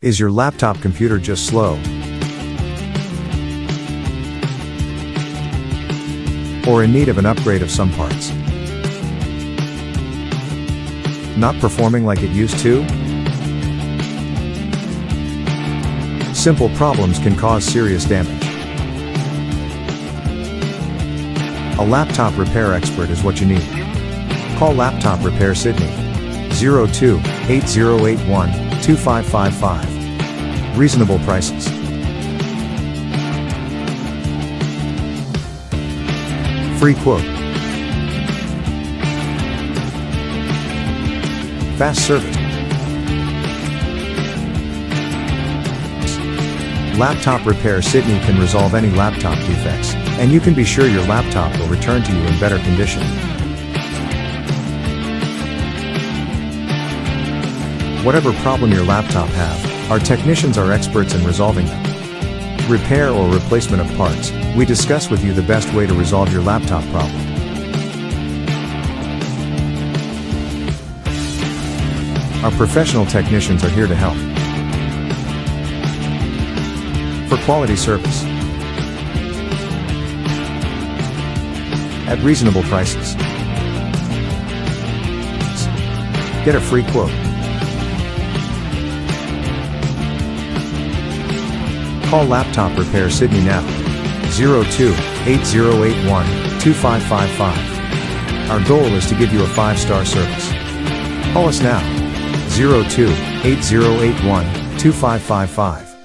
Is your laptop computer just slow? Or in need of an upgrade of some parts? Not performing like it used to? Simple problems can cause serious damage. A laptop repair expert is what you need. Call Laptop Repair Sydney 02-8081-2555. Reasonable prices. Free quote. Fast service. Laptop Repair Sydney can resolve any laptop defects, and you can be sure your laptop will return to you in better condition. Whatever problem your laptop have, our technicians are experts in resolving them. Repair or replacement of parts, we discuss with you the best way to resolve your laptop problem. Our professional technicians are here to help. For quality service. At reasonable prices. Get a free quote. Call Laptop Repair Sydney now. 02-8081-2555. Our goal is to give you a 5-star service. Call us now. 02-8081-2555.